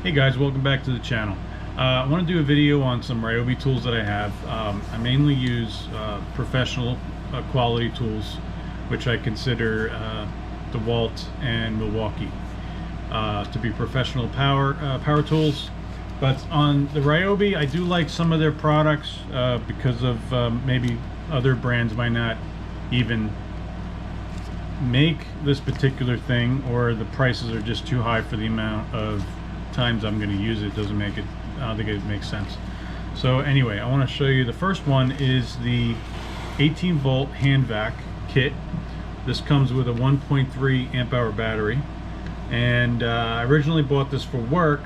Hey guys, welcome back to the channel. I want to do a video on some Ryobi tools that I have. I mainly use professional quality tools, which I consider Dewalt and Milwaukee to be professional power tools. But on the Ryobi, I do like some of their products because of maybe other brands might not even make this particular thing, or the prices are just too high for the amount of times I'm going to use it. Doesn't make it, I don't think it makes sense. So anyway, I want to show you. The first one is the 18-volt hand vac kit. This comes with a 1.3 amp hour battery, and I originally bought this for work,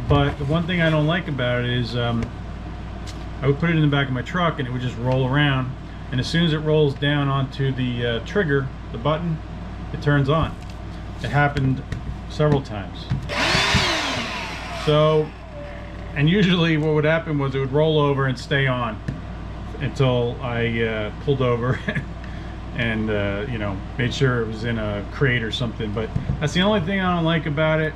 but the one thing I don't like about it is I would put it in the back of my truck and it would just roll around, and as soon as it rolls down onto the trigger, the button, it turns on. It happened several times. So, and usually what would happen was it would roll over and stay on until I pulled over and you know, made sure it was in a crate or something. But that's the only thing I don't like about it.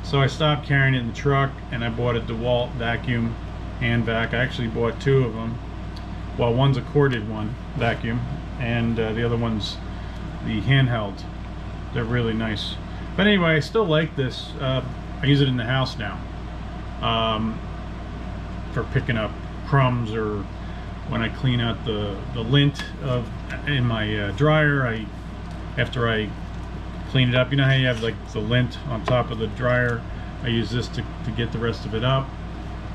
So I stopped carrying it in the truck, and I bought a Dewalt vacuum hand vac. I actually bought two of them. Well, one's a corded one vacuum, and the other one's the handheld. They're really nice. But anyway, I still like this. I use it in the house now for picking up crumbs, or when I clean out the lint in my dryer. After I clean it up, you know how you have like the lint on top of the dryer, I use this to get the rest of it up.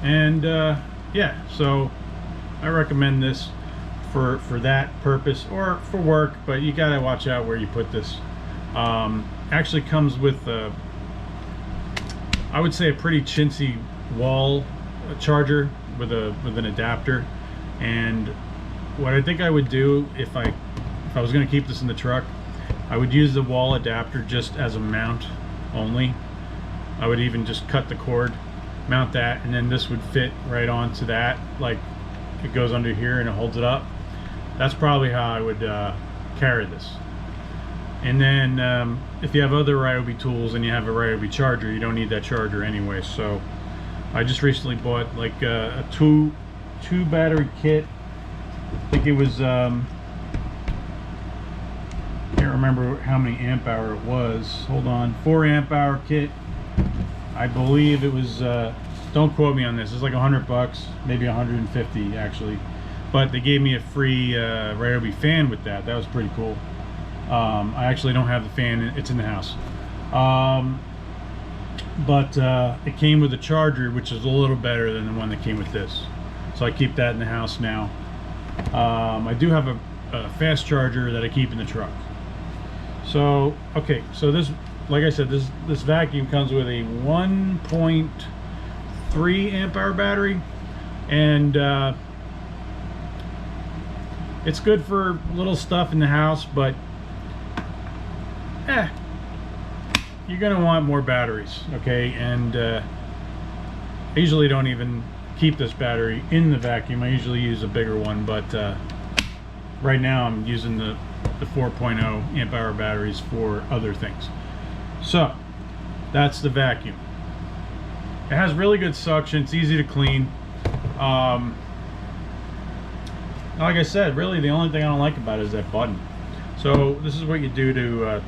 And yeah, so I recommend this for that purpose, or for work, but you gotta watch out where you put this. Actually comes with I would say a pretty chintzy wall charger with an adapter. And what I think I would do if I was going to keep this in the truck, I would use the wall adapter just as a mount only. I would even just cut the cord, mount that, and then this would fit right onto that, like it goes under here and it holds it up. That's probably how I would carry this. And then if you have other Ryobi tools and you have a Ryobi charger, you don't need that charger anyway. So I just recently bought like a two battery kit. I think it was can't remember how many amp hour it was. Hold on, 4 amp hour kit. I believe it was don't quote me on this, it's like $100, maybe 150 actually. But they gave me a free Ryobi fan with that. That was pretty cool. I actually don't have the fan, it's in the house. But it came with a charger, which is a little better than the one that came with this. So I keep that in the house now. I do have a fast charger that I keep in the truck. So, okay, so this, like I said, this vacuum comes with a 1.3 amp hour battery, and it's good for little stuff in the house, but you're gonna want more batteries, okay? And I usually don't even keep this battery in the vacuum. I usually use a bigger one, but right now I'm using the 4.0 amp hour batteries for other things. So that's the vacuum. It has really good suction. It's easy to clean. Like I said, really the only thing I don't like about it is that button. So this is what you do to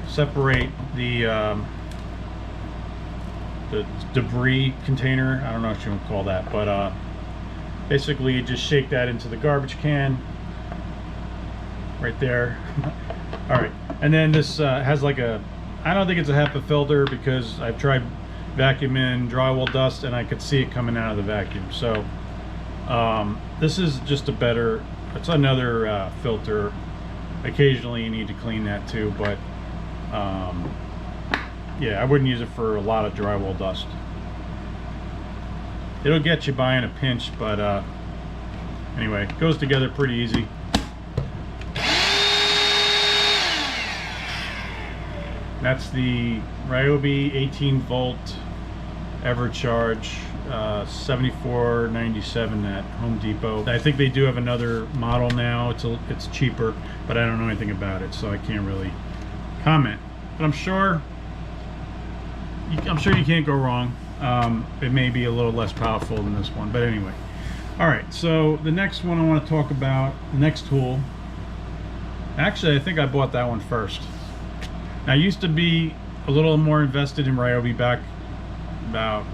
separate the debris container. I don't know what you want to call that, but basically you just shake that into the garbage can right there. All right, and then this has like a, I don't think it's a HEPA filter, because I've tried vacuuming drywall dust and I could see it coming out of the vacuum. So this is just a better, it's another filter. Occasionally you need to clean that too, but yeah, I wouldn't use it for a lot of drywall dust. It'll get you by in a pinch, but anyway, it goes together pretty easy. That's the Ryobi 18-volt EverCharge, $74.97 at Home Depot. I think they do have another model now. It's cheaper, but I don't know anything about it, so I can't really comment. But I'm sure I'm sure you can't go wrong. It may be a little less powerful than this one, but anyway. All right, so the next one I want to talk about, the next tool. Actually, I think I bought that one first. Now, I used to be a little more invested in Ryobi back about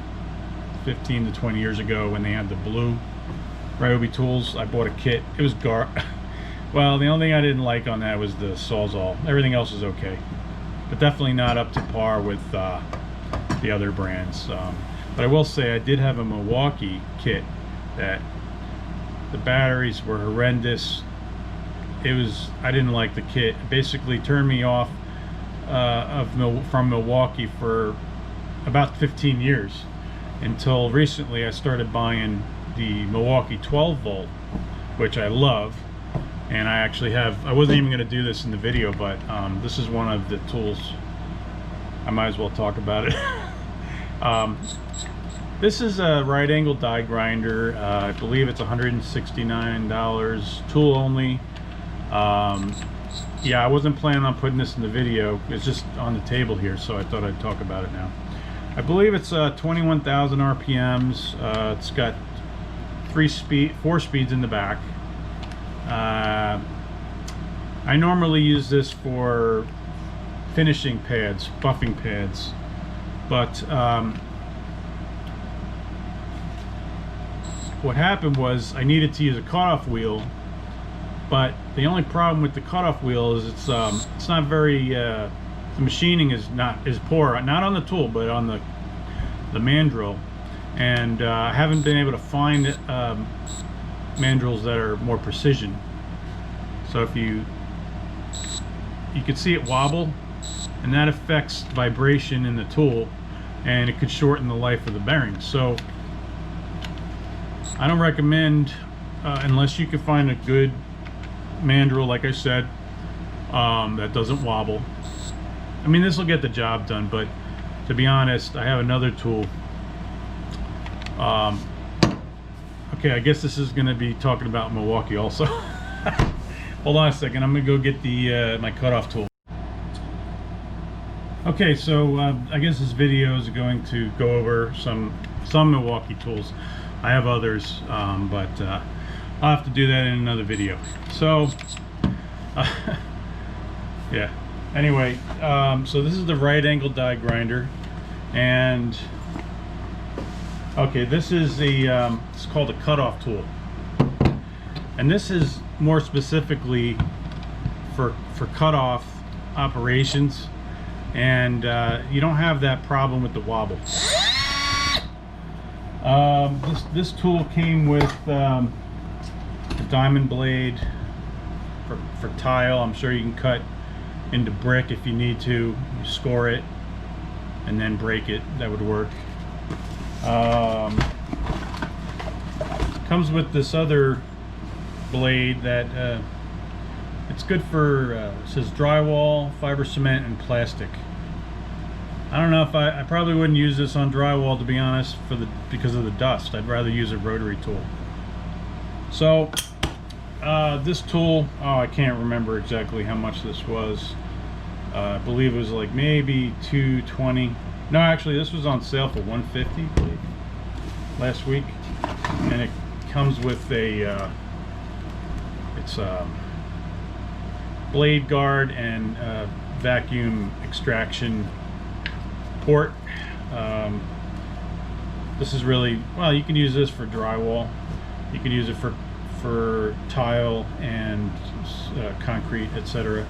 15 to 20 years ago when they had the blue Ryobi tools. I bought a kit. It was well, the only thing I didn't like on that was the Sawzall. Everything else is okay, but definitely not up to par with the other brands. But I will say I did have a Milwaukee kit that the batteries were horrendous. I didn't like the kit. It basically turned me off from Milwaukee for about 15 years until recently. I started buying the Milwaukee 12 volt, which I love. And I actually have, I wasn't even going to do this in the video, but this is one of the tools. I might as well talk about it. This is a right angle die grinder. I believe it's $169, tool only. Yeah, I wasn't planning on putting this in the video. It's just on the table here, so I thought I'd talk about it now. I believe it's 21,000 RPMs. It's got 4 speeds in the back. I normally use this for finishing pads, buffing pads, but what happened was I needed to use a cutoff wheel, but the only problem with the cutoff wheel is it's not very the machining is poor, not on the tool but on the mandrel, and I haven't been able to find mandrels that are more precision. So if you can see it wobble, and that affects vibration in the tool, and it could shorten the life of the bearings. So I don't recommend, unless you can find a good mandrel, like I said, that doesn't wobble. I mean, this will get the job done, but to be honest, I have another tool. Okay, I guess this is going to be talking about Milwaukee also. Hold on a second, I'm going to go get my cutoff tool. Okay, so I guess this video is going to go over some Milwaukee tools. I have others, but I'll have to do that in another video. So, yeah. Anyway, so this is the right angle die grinder, and okay, this is it's called a cutoff tool, and this is more specifically for cutoff operations, and you don't have that problem with the wobble. This tool came with a diamond blade for tile. I'm sure you can cut into brick if you need to. You score it and then break it. That would work. Comes with this other blade that it's good for it says drywall, fiber cement, and plastic. I don't know if I probably wouldn't use this on drywall, to be honest, because of the dust. I'd rather use a rotary tool. So this tool, I can't remember exactly how much this was. I believe it was like maybe $220. No, actually this was on sale for $150, I believe, last week. And it comes with a blade guard and vacuum extraction port. This is really, well, you can use this for drywall. You can use it for tile and concrete, etc.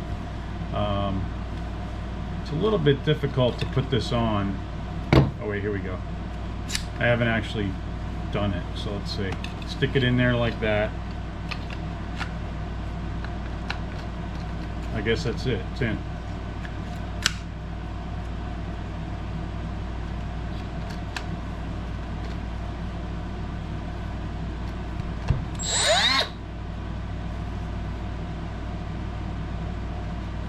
It's a little bit difficult to put this on. Oh wait, here we go. I haven't actually done it, so let's see. Stick it in there like that. I guess that's it. It's in.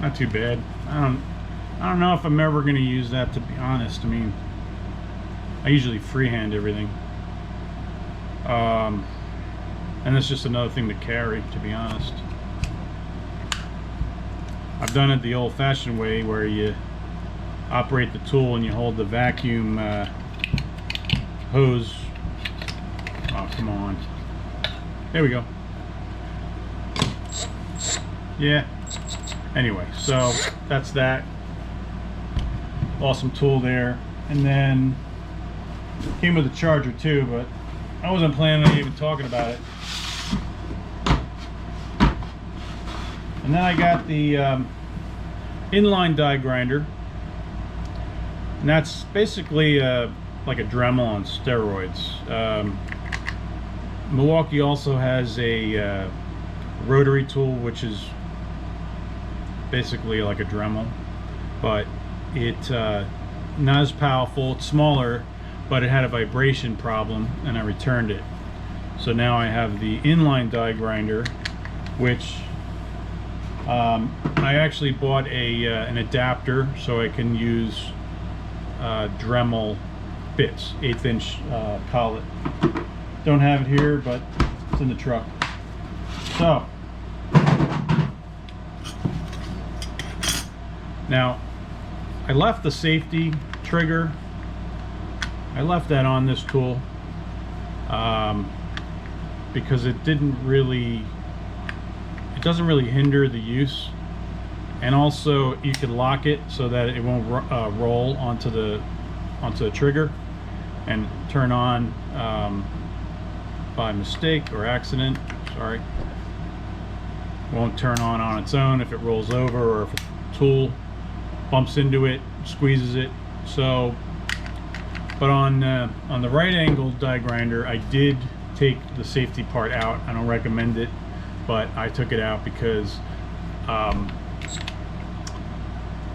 Not too bad. I don't know if I'm ever going to use that, to be honest. I mean, I usually freehand everything. And it's just another thing to carry, to be honest. I've done it the old-fashioned way, where you operate the tool, and you hold the vacuum hose. Oh, come on. There we go. Yeah. Anyway, so that's that. Awesome tool there. And then came with a charger too, but I wasn't planning on even talking about it. And then I got the inline die grinder, and that's basically like a Dremel on steroids. Milwaukee also has a rotary tool, which is basically like a Dremel, but it not as powerful. It's smaller, but it had a vibration problem, and I returned it. So now I have the inline die grinder, which I actually bought an adapter so I can use Dremel bits, 1/8 inch collet. Don't have it here, but it's in the truck. So now I left the safety trigger. I left that on this tool because it doesn't really hinder the use, and also you can lock it so that it won't roll onto the trigger and turn on by mistake or accident. Sorry, won't turn on its own if it rolls over, or if a tool bumps into it, squeezes it. So, but on the right angle die grinder, I did take the safety part out. I don't recommend it, but I took it out because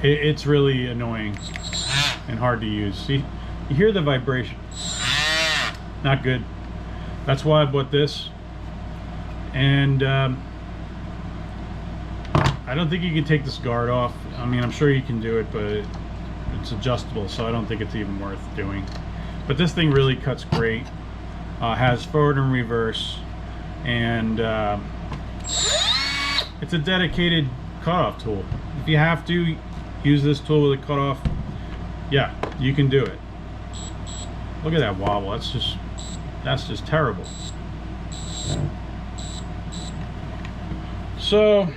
it's really annoying and hard to use. See, you hear the vibration. Not good. That's why I bought this. And I don't think you can take this guard off. I mean, I'm sure you can do it, but it's adjustable, so I don't think it's even worth doing. But this thing really cuts great. Has forward and reverse, and it's a dedicated cutoff tool. If you have to use this tool with a cutoff, yeah, you can do it. Look at that wobble. That's just terrible. So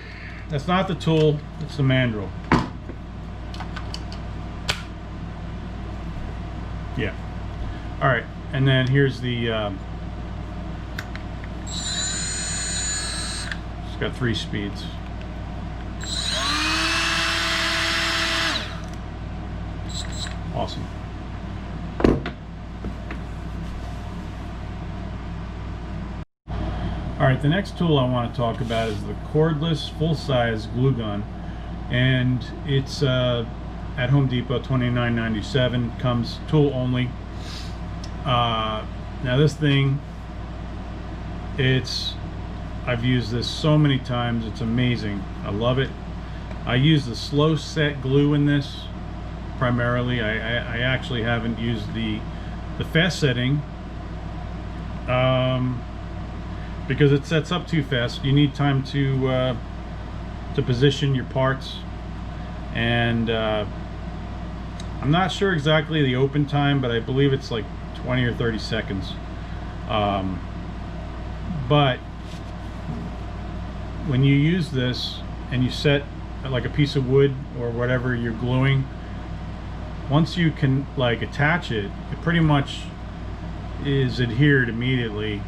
that's not the tool, it's the mandrel. Yeah. All right, and then here's the it's got 3 speeds. Awesome. Alright, the next tool I want to talk about is the Cordless full-size glue gun, and it's at Home Depot, $29.97. Comes tool only. Now this thing, I've used this so many times, it's amazing. I love it. I use the slow set glue in this primarily. I actually haven't used the fast setting because it sets up too fast. You need time to position your parts, and I'm not sure exactly the open time, but I believe it's like 20 or 30 seconds. But when you use this and you set like a piece of wood or whatever you're gluing, once you can like attach it, it pretty much is adhered immediately.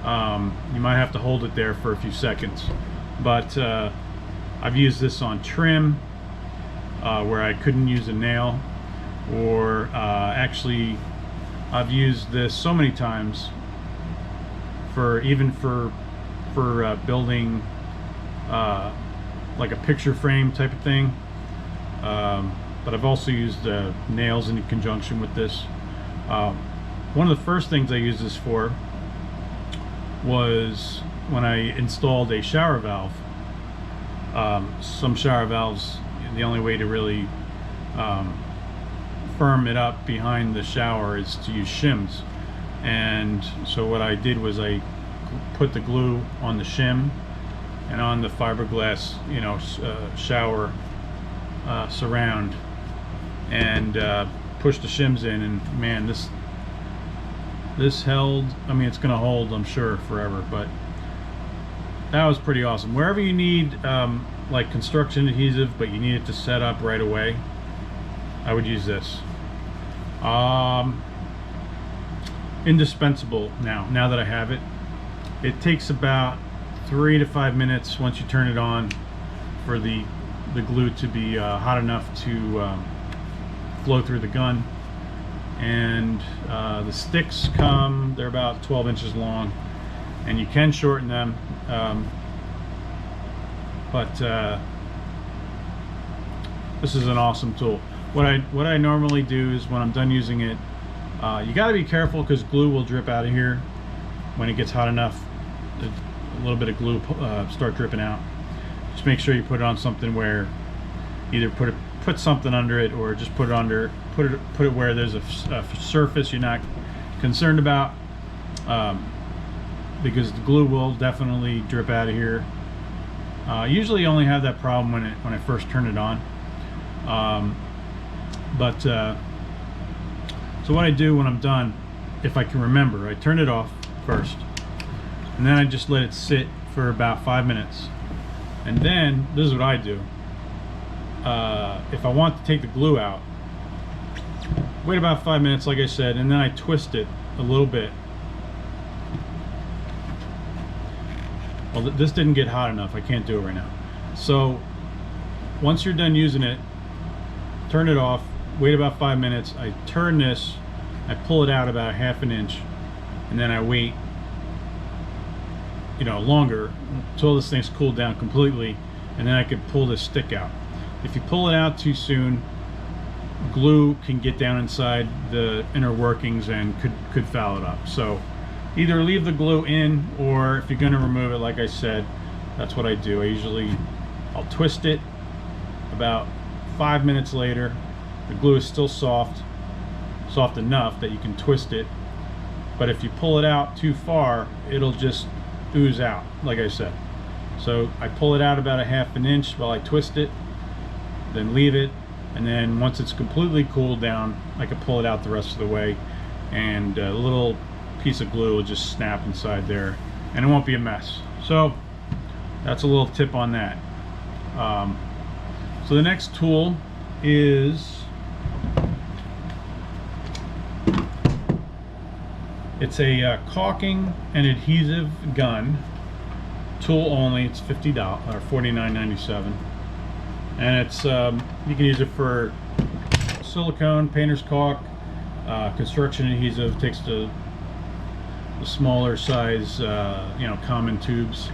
You might have to hold it there for a few seconds, but I've used this on trim where I couldn't use a nail, or actually I've used this so many times for building like a picture frame type of thing. But I've also used nails in conjunction with this. One of the first things I used this for was when I installed a shower valve. Some shower valves, the only way to really firm it up behind the shower is to use shims. And so what I did was I put the glue on the shim and on the fiberglass, shower surround, and pushed the shims in, and man, this held. I mean, it's gonna hold, I'm sure, forever, but that was pretty awesome. Wherever you need like construction adhesive, but you need it to set up right away, I would use this. Indispensable now that I have it. It takes about 3 to 5 minutes once you turn it on for the glue to be hot enough to flow through the gun. And the sticks they're about 12 inches long, and you can shorten them, but this is an awesome tool. What I normally do is, when I'm done using it, you got to be careful because glue will drip out of here when it gets hot enough. A little bit of glue start dripping out. Just make sure you put it on something where either put something under it, or just put it where there's a surface you're not concerned about, because the glue will definitely drip out of here. Usually you only have that problem when I first turn it on, so what I do when I'm done, if I can remember, I turn it off first, and then I just let it sit for about 5 minutes, and then this is what I do. If I want to take the glue out, wait about 5 minutes, like I said, and then I twist it a little bit. Well, this didn't get hot enough. I can't do it right now. So once you're done using it, turn it off, wait about 5 minutes. I turn this, I pull it out about 1/2 inch, and then I wait, longer until this thing's cooled down completely, and then I could pull this stick out. If you pull it out too soon, glue can get down inside the inner workings and could foul it up. So either leave the glue in, or if you're going to remove it, like I said, that's what I do. I'll twist it. About 5 minutes later, the glue is still soft enough that you can twist it, but if you pull it out too far, it'll just ooze out, like I said. So I pull it out about 1/2 inch while I twist it, then leave it, and then once it's completely cooled down, I can pull it out the rest of the way, and a little piece of glue will just snap inside there, and it won't be a mess. So that's a little tip on that. So the next tool is, it's a caulking and adhesive gun, tool only. It's $50 or $49.97, and it's you can use it for silicone, painter's caulk, construction adhesive. Takes the smaller size, common tubes.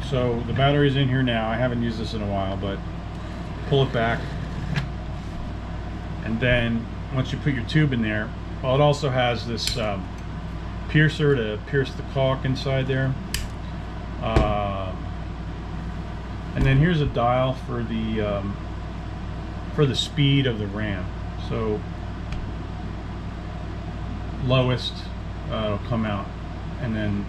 So the battery's in here now. I haven't used this in a while, but pull it back, and then once you put your tube in there, well, it also has this piercer to pierce the caulk inside there, and then here's a dial for the speed of the ram. So lowest will come out, and then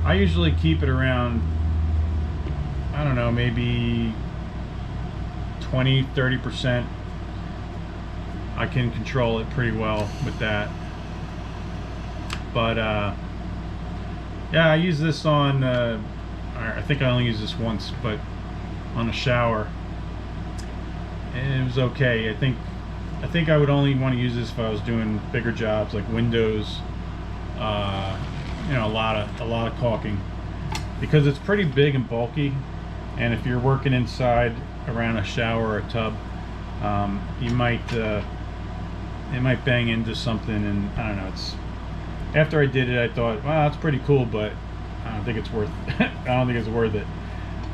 I usually keep it around, I don't know, maybe 20-30%. I can control it pretty well with that. But yeah, I use this on I think I only used this once, but on a shower, and it was okay. I think I would only want to use this if I was doing bigger jobs like windows, a lot of caulking, because it's pretty big and bulky, and if you're working inside around a shower or a tub, it might bang into something, and I don't know. After I did it, I thought, wow, that's pretty cool, but I don't think it's worth it. I don't think it's worth it.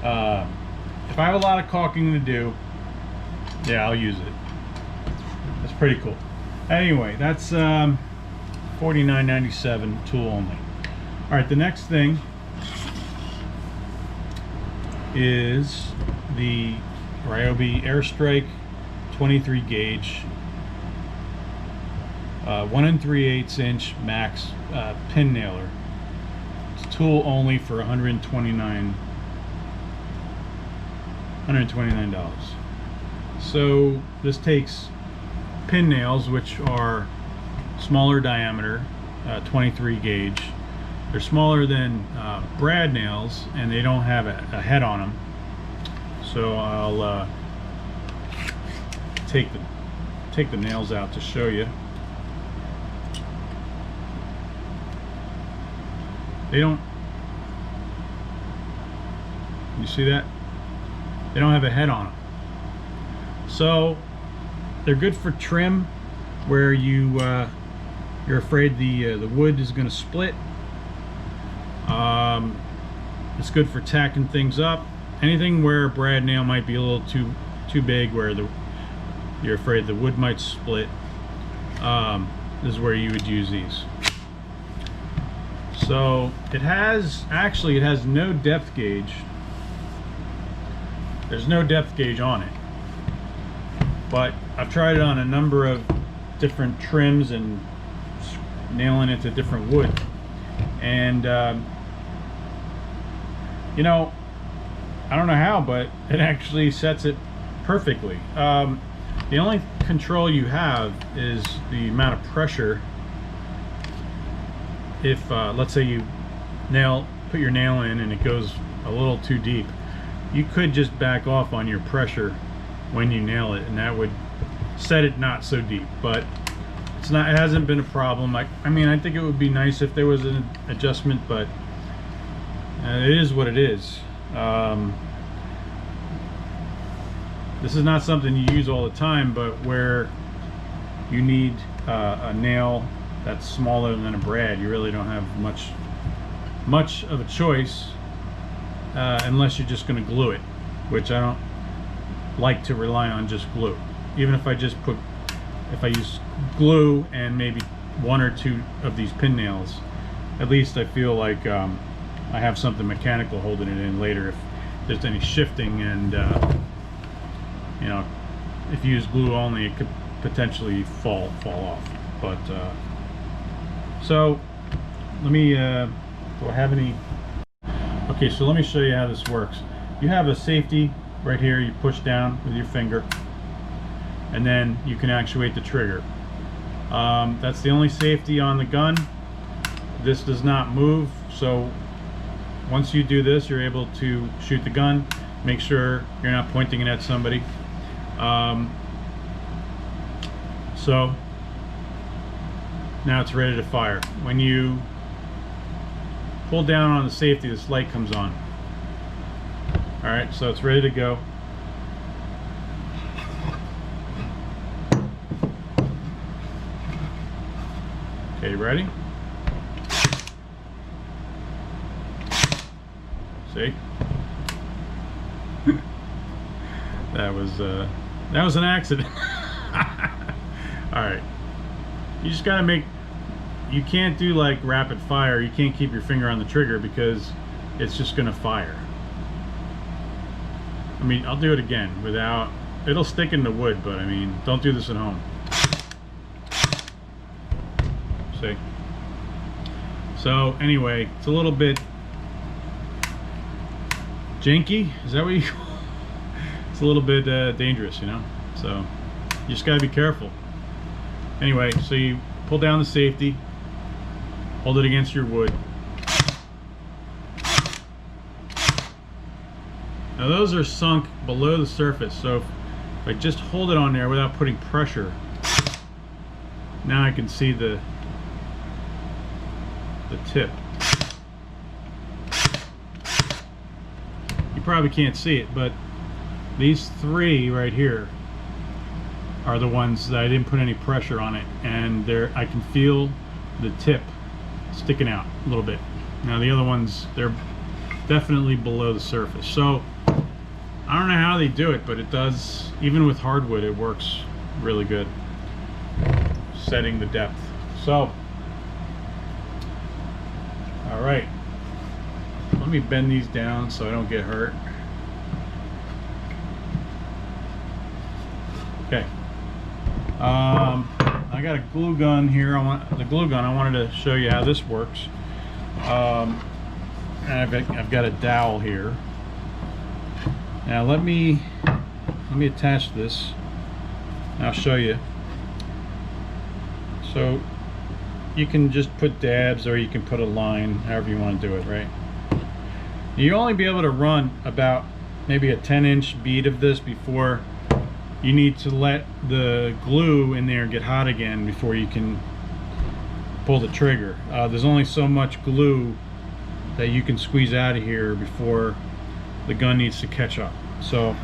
If I have a lot of caulking to do, yeah, I'll use it. That's pretty cool. Anyway, that's $49.97, tool only. All right, the next thing is the Ryobi Airstrike 23 gauge 1 3/8 inch max pin nailer. It's tool only for $129. $129. So this takes pin nails, which are smaller diameter, 23 gauge. They're smaller than brad nails, and they don't have a head on them. So I'll take the nails out to show you. They don't. You see that? They don't have a head on them. So they're good for trim, where you're afraid the wood is going to split. It's good for tacking things up. Anything where a brad nail might be a little too big, where you're afraid the wood might split. This is where you would use these. So it has no depth gauge. There's no depth gauge on it, but I've tried it on a number of different trims and nailing it to different wood, and you know, I don't know how, but it actually sets it perfectly. The only control you have is the amount of pressure. If let's say you put your nail in and it goes a little too deep, you could just back off on your pressure when you nail it, and that would set it not so deep. But it hasn't been a problem. I mean, I think it would be nice if there was an adjustment, but it is what it is. This is not something you use all the time, but where you need a nail that's smaller than a brad, you really don't have much of a choice, unless you're just going to glue it, which I don't like to rely on just glue. Even if I use glue and maybe one or two of these pin nails, at least I feel like I have something mechanical holding it in later if there's any shifting, and you know, if you use glue only, it could potentially fall off. But so let me do I have any? Okay, so let me show you how this works. You have a safety right here. You push down with your finger, and then you can actuate the trigger. That's the only safety on the gun. This does not move, so once you do this, you're able to shoot the gun. Make sure you're not pointing it at somebody. So now it's ready to fire. When you pull down on the safety, this light comes on. Alright, so it's ready to go. Okay, ready? See? That was an accident. Alright. You just gotta you can't do like rapid fire. You can't keep your finger on the trigger because it's just gonna fire. I mean, I'll do it again without, it'll stick in the wood, but I mean, don't do this at home. See? So anyway, it's a little bit janky, is that what you call it? It's a little bit dangerous, you know, so you just gotta be careful. Anyway, so you pull down the safety, hold it against your wood. Now those are sunk below the surface, so if I just hold it on there without putting pressure, now I can see the tip. You probably can't see it, but these three right here are the ones that I didn't put any pressure on it, and I can feel the tip sticking out a little bit. Now the other ones, they're definitely below the surface. So I don't know how they do it, but it does. Even with hardwood, it works really good, setting the depth. So all right, let me bend these down so I don't get hurt. Okay. I got a glue gun here. I wanted to show you how this works. And I've got a dowel here. Now let me attach this. I'll show you. So you can just put dabs, or you can put a line, however you want to do it, right? You'll only be able to run about maybe a 10-inch bead of this before you need to let the glue in there get hot again before you can pull the trigger. There's only so much glue that you can squeeze out of here before the gun needs to catch up. So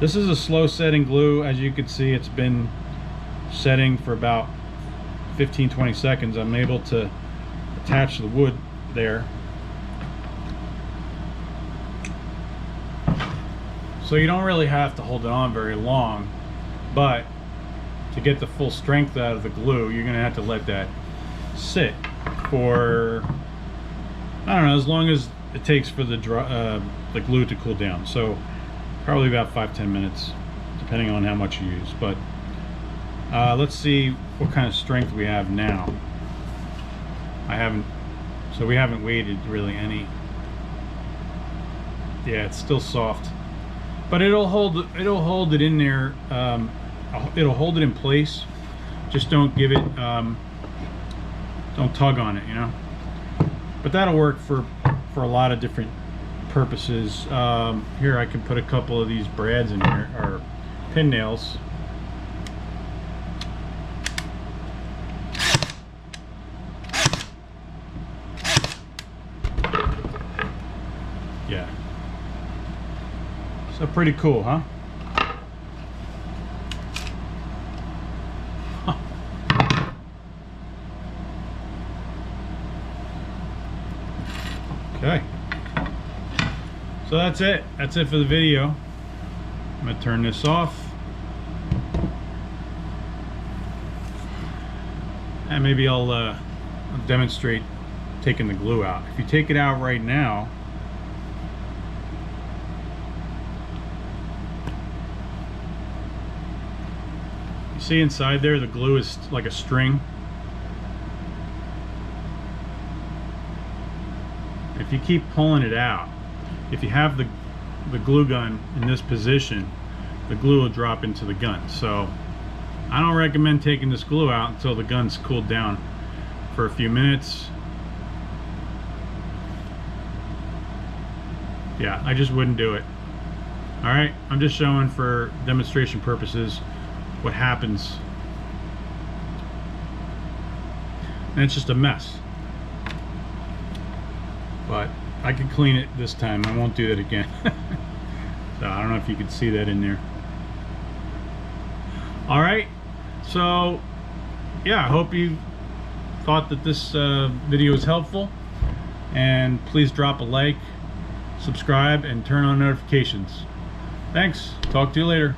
this is a slow setting glue. As you can see, it's been setting for about 15-20 seconds. I'm able to attach the wood there. So you don't really have to hold it on very long, but to get the full strength out of the glue, you're gonna have to let that sit for, I don't know, as long as it takes for the glue to cool down. So probably about 5-10 minutes, depending on how much you use. But let's see what kind of strength we have now. So we haven't weighted really any. Yeah, it's still soft, but it'll hold it in there. It'll hold it in place. Just don't give it, don't tug on it, you know. But that'll work for a lot of different purposes. Here I can put a couple of these brads in here, or pin nails. Yeah. So pretty cool, huh? Okay. So that's it. That's it for the video. I'm going to turn this off. And maybe I'll demonstrate taking the glue out. If you take it out right now, you see inside there the glue is like a string. If you keep pulling it out, if you have the glue gun in this position, the glue will drop into the gun. So I don't recommend taking this glue out until the gun's cooled down for a few minutes. Yeah, I just wouldn't do it. Alright, I'm just showing for demonstration purposes what happens. And it's just a mess. But I can clean it this time. I won't do that again. So I don't know if you can see that in there. Alright, so yeah, I hope you thought that this video was helpful, and please drop a like, subscribe, and turn on notifications. Thanks. Talk to you later.